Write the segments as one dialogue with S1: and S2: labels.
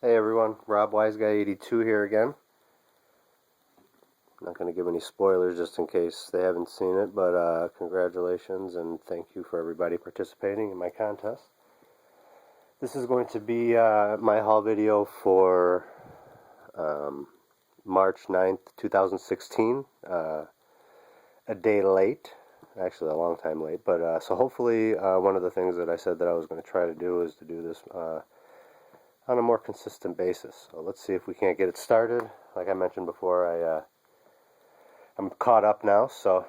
S1: Hey everyone, Rob WiseGuy82 here again. I'm not going to give any spoilers just in case they haven't seen it, but congratulations and thank you for everybody participating in my contest. This is going to be my haul video for March 9th, 2016. A day late, actually a long time late, but so hopefully one of the things that I said that I was going to try to do is to do this on a more consistent basis. So let's see if we can't get it started. Like I mentioned before, I'm caught up now, so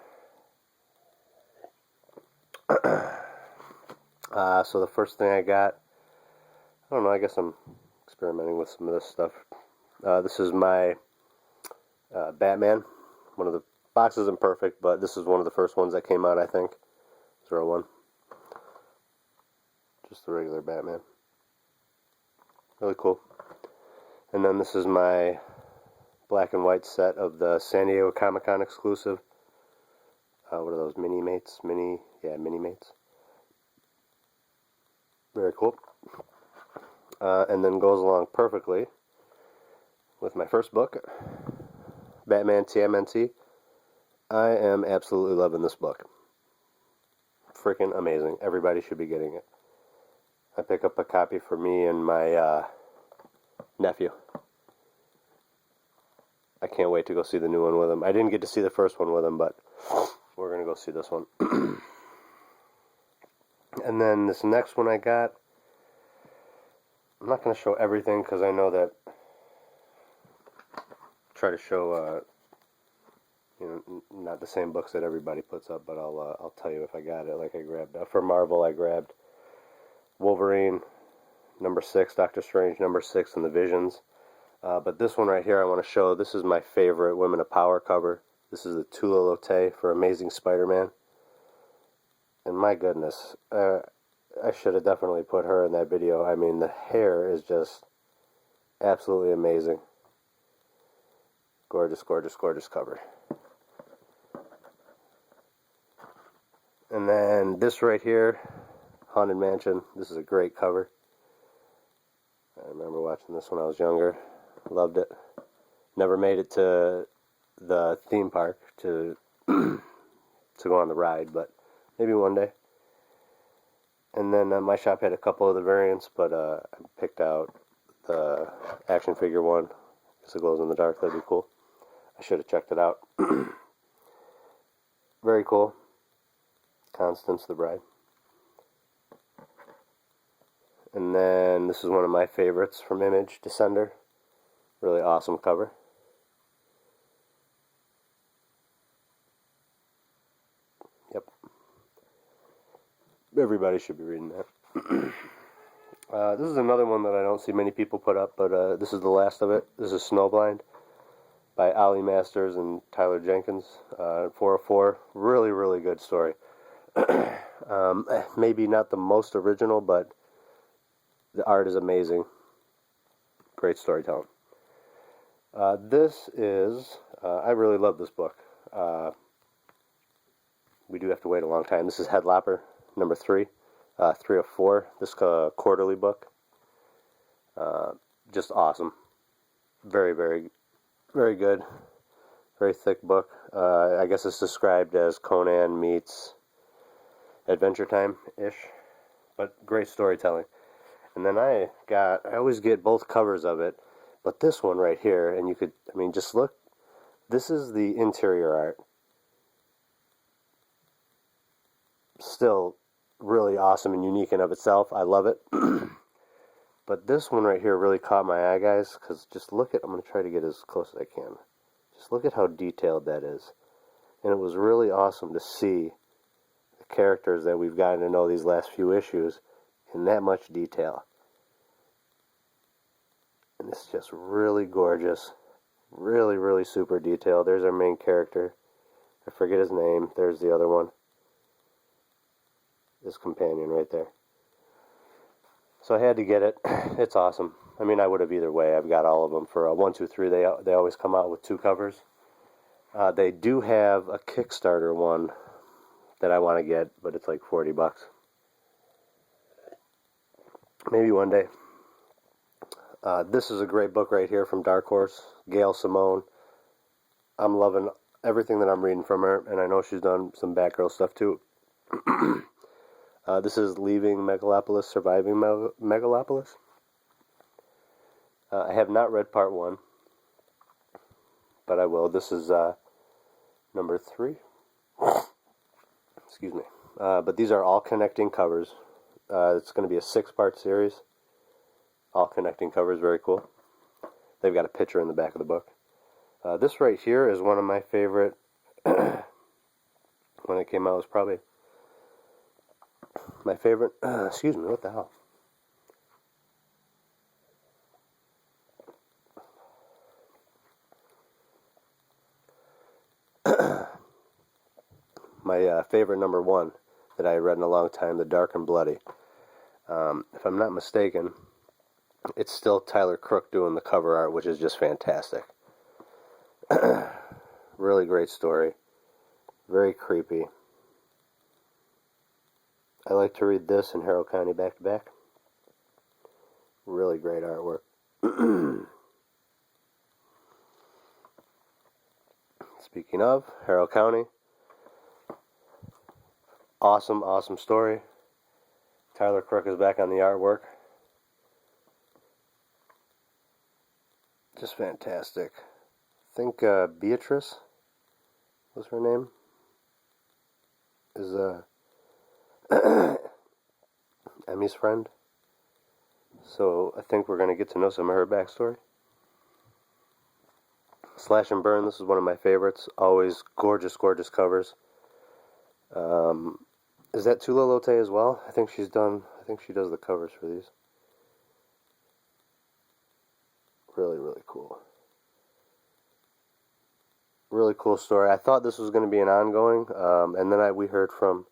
S1: so the first thing I got, I don't know, I guess I'm experimenting with some of this stuff. This is my Batman. One of the boxes isn't perfect, but this is one of the first ones that came out, I think. 01. Just the regular Batman. Really cool. And then this is my black and white set of the San Diego Comic-Con exclusive. What are those? Mini-Mates? Mini-Mates. Very cool. And then goes along perfectly with my first book, Batman TMNT. I am absolutely loving this book. Freaking amazing. Everybody should be getting it. I pick up a copy for me and my nephew. I can't wait to go see the new one with him. I didn't get to see the first one with him, but we're going to go see this one. And then this next one I got, I'm not going to show everything because I know that try to show not the same books that everybody puts up, but I'll tell you if I got it. Like I grabbed for Marvel, I grabbed Wolverine number 6, Doctor Strange number 6, and the Visions. But this one right here I want to show. This is my favorite Women of Power cover. This is the Tula Lotay for Amazing Spider-Man. And my goodness, I should have definitely put her in that video. I mean, the hair is just absolutely amazing. Gorgeous, gorgeous, gorgeous cover. And then this right here, Haunted Mansion. This is a great cover. I remember watching this when I was younger. Loved it. Never made it to the theme park to go on the ride, but maybe one day. And then my shop had a couple of the variants, but I picked out the action figure one because it glows in the dark. That'd be cool. I should have checked it out. Very cool. Constance the Bride. And then this is one of my favorites from Image, Descender. Really awesome cover. Yep. Everybody should be reading that. This is another one that I don't see many people put up, but this is the last of it. This is Snowblind by Ollie Masters and Tyler Jenkins. 404. Really, really good story. Maybe not the most original, but the art is amazing. Great storytelling. This is, I really love this book. We do have to wait a long time. This is Headlopper, number 3, 3 of 4. This quarterly book. Just awesome. Very, very, very good. Very thick book. I guess it's described as Conan meets Adventure Time-ish. But great storytelling. And then I always get both covers of it, but this one right here, and you could, I mean, just look, this is the interior art. Still really awesome and unique in of itself. I love it. But this one right here really caught my eye, guys, because just look at, I'm going to try to get as close as I can. Just look at how detailed that is. And it was really awesome to see the characters that we've gotten to know these last few issues in that much detail. And it's just really gorgeous. Really, really super detailed. There's our main character. I forget his name. There's the other one. This companion right there. So I had to get it. It's awesome. I mean, I would have either way. I've got all of them for 1, 2, 3. They always come out with 2 covers. They do have a Kickstarter one that I want to get, but it's like $40. Maybe one day. This is a great book right here from Dark Horse, Gail Simone. I'm loving everything that I'm reading from her, and I know she's done some Batgirl stuff too. This is Leaving Megalopolis, Surviving Megalopolis. I have not read part 1, but I will. This is number 3. Excuse me. But these are all connecting covers. It's going to be a 6-part series. All connecting covers, very cool. They've got a picture in the back of the book. This right here is one of my favorite. When it came out, it was probably my favorite. Excuse me, what the hell? My favorite number 1 that I read in a long time, The Dark and Bloody. If I'm not mistaken, it's still Tyler Crook doing the cover art, which is just fantastic. Really great story. Very creepy. I like to read this and Harrow County back to back. Really great artwork. Speaking of Harrow County, awesome, awesome story. Tyler Crook is back on the artwork. Just fantastic. I think Beatrice was her name. Is Emmy's friend. So I think we're going to get to know some of her backstory. Slash and Burn, this is one of my favorites. Always gorgeous, gorgeous covers. Is that Tula Lote as well? I think she does the covers for these. Really, really cool. Really cool story. I thought this was going to be an ongoing, and then we heard from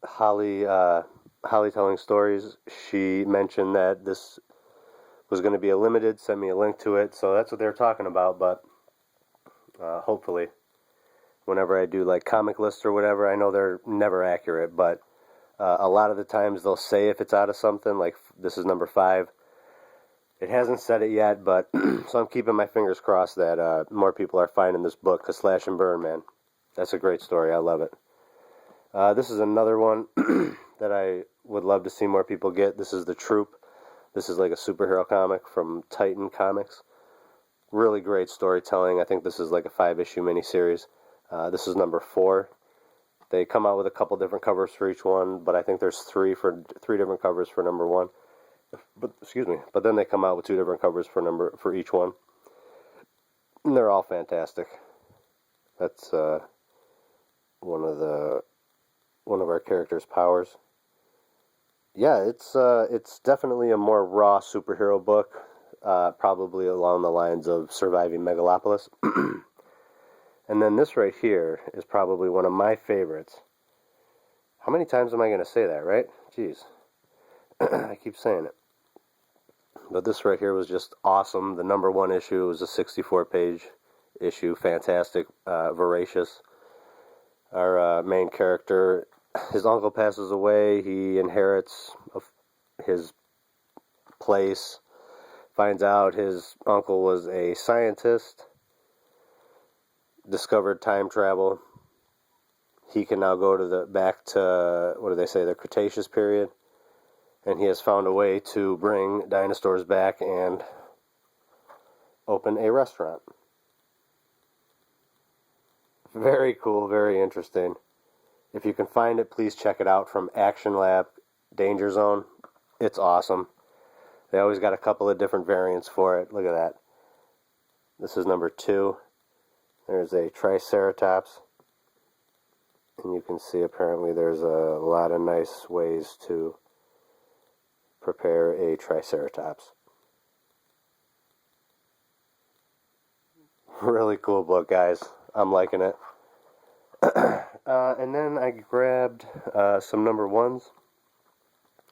S1: Holly telling stories. She mentioned that this was going to be a limited, sent me a link to it, so that's what they're talking about, but hopefully whenever I do like comic lists or whatever, I know they're never accurate, but a lot of the times they'll say if it's out of something, like this is number 5. It hasn't said it yet, but so I'm keeping my fingers crossed that more people are finding this book, because Slash and Burn, man, that's a great story. I love it. This is another one that I would love to see more people get. This is The Troop. This is like a superhero comic from Titan Comics. Really great storytelling. I think this is like a 5-issue miniseries. This is number 4. They come out with a couple different covers for each one, but I think there's 3 different covers for number 1. But then they come out with 2 different covers for each one. And they're all fantastic. That's one of our characters' powers. Yeah, it's definitely a more raw superhero book, probably along the lines of Surviving Megalopolis. And then this right here is probably one of my favorites. How many times am I going to say that, right? Jeez. I keep saying it. But this right here was just awesome. The number 1 issue was a 64-page issue. Fantastic, voracious. Our main character, his uncle passes away. He inherits his place. Finds out his uncle was a scientist. Discovered time travel. He can now go back to, what do they say, the Cretaceous period. And he has found a way to bring dinosaurs back and open a restaurant. Very cool, very interesting. If you can find it, please check it out, from Action Lab, Danger Zone. It's awesome. They always got a couple of different variants for it. Look at that. This is number 2. There's a Triceratops. And you can see apparently there's a lot of nice ways to prepare a Triceratops. Really cool book, guys. I'm liking it. And then I grabbed some number 1s.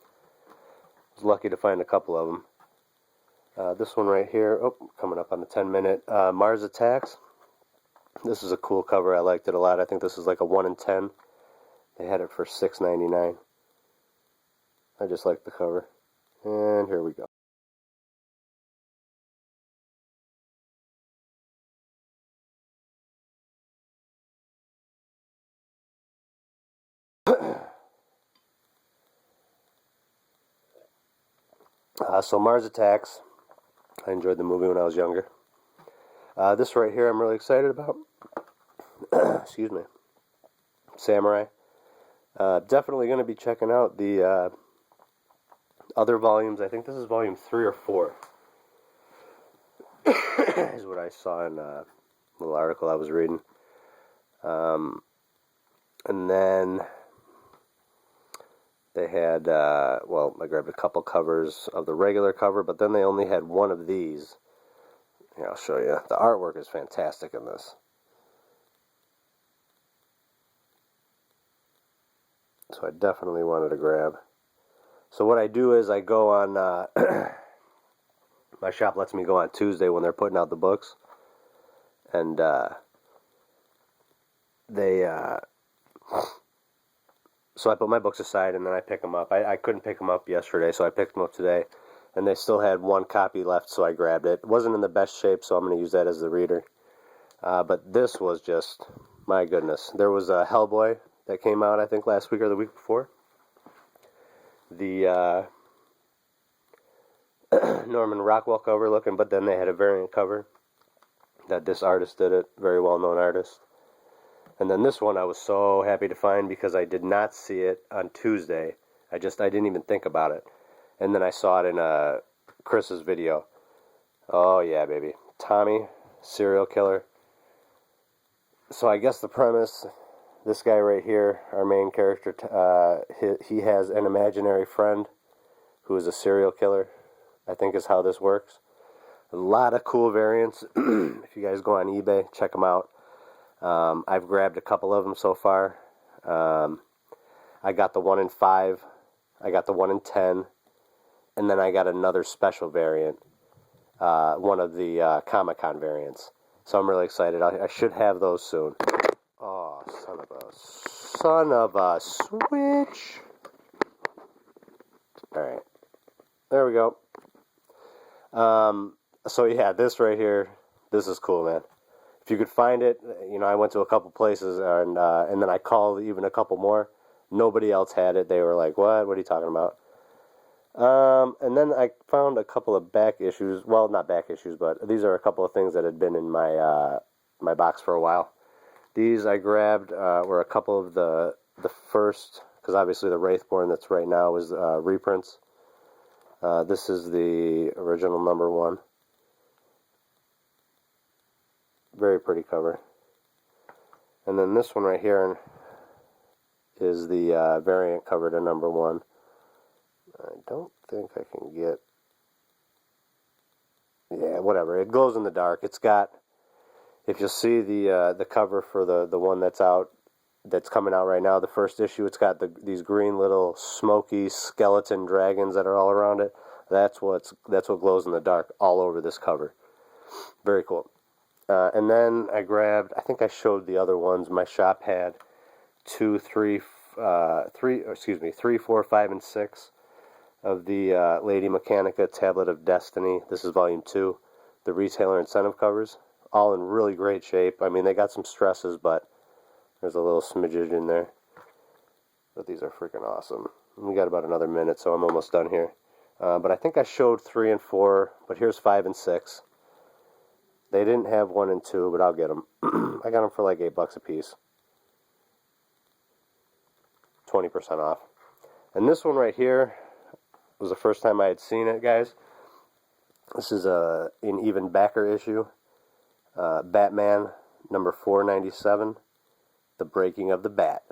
S1: I was lucky to find a couple of them. This one right here, coming up on the 10-minute, Mars Attacks. This is a cool cover. I liked it a lot. I think this is like a 1 in 10. They had it for $6.99. I just like the cover. And here we go. So Mars Attacks. I enjoyed the movie when I was younger. This right here I'm really excited about. Excuse me. Samurai. Definitely going to be checking out the other volumes. I think this is volume 3 or 4. Is what I saw in a little article I was reading. And then they had, well, I grabbed a couple covers of the regular cover, but then they only had one of these. Here, I'll show you. The artwork is fantastic in this. So I definitely wanted to grab. So what I do is I go on, my shop lets me go on Tuesday when they're putting out the books. And so I put my books aside and then I pick them up. I couldn't pick them up yesterday, so I picked them up today. And they still had one copy left, so I grabbed it. It wasn't in the best shape, so I'm going to use that as the reader. But this was just, my goodness. There was a Hellboy that came out, I think, last week or the week before. The Norman Rockwell cover looking, but then they had a variant cover that this artist did it, very well-known artist. And then this one I was so happy to find because I did not see it on Tuesday. I didn't even think about it. And then I saw it in Chris's video. Oh yeah, baby. Tommy, serial killer. So I guess the premise, this guy right here, our main character, he has an imaginary friend who is a serial killer, I think is how this works. A lot of cool variants. If you guys go on eBay, check them out. I've grabbed a couple of them so far. I got the 1 in 5. I got the 1 in 10. And then I got another special variant. One of the Comic-Con variants. So I'm really excited. I should have those soon. Oh, son of a switch. Alright. There we go. So yeah, this right here, this is cool, man. If you could find it, you know, I went to a couple places and then I called even a couple more. Nobody else had it. They were like, what? What are you talking about? And then I found a couple of back issues. Well, not back issues, but these are a couple of things that had been in my my box for a while. These I grabbed were a couple of the first, because obviously the Wraithborn that's right now is reprints. This is the original number 1. Very pretty cover. And then this one right here is the variant cover to number 1. I don't think I can get... Yeah, whatever. It glows in the dark. It's got... If you'll see the cover for the one that's coming out right now, the first issue, it's got these green little smoky skeleton dragons that are all around it. That's what glows in the dark all over this cover. Very cool. And then I grabbed, I think I showed the other ones. My shop had 3, 4, 5, and 6 of the Lady Mechanica Tablet of Destiny. This is volume 2. The retailer incentive covers. All in really great shape. I mean, they got some stresses, but there's a little smidgen in there. But these are freaking awesome. We got about another minute, so I'm almost done here. But I think I showed 3 and 4, but here's 5 and 6. They didn't have 1 and 2, but I'll get them. I got them for like $8 a piece. 20% off. And this one right here was the first time I had seen it, guys. This is an even backer issue. Batman number 497. The Breaking of the Bat.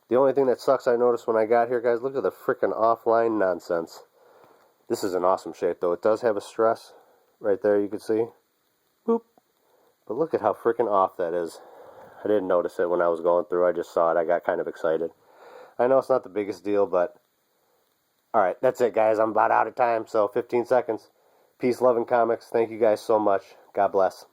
S1: The only thing that sucks I noticed when I got here, guys, look at the freaking offline nonsense. This is an awesome shape, though. It does have a stress right there, you can see. Boop. But look at how freaking off that is. I didn't notice it when I was going through. I just saw it. I got kind of excited. I know it's not the biggest deal, but... Alright, that's it, guys. I'm about out of time, so 15 seconds. Peace, love, and comics. Thank you guys so much. God bless.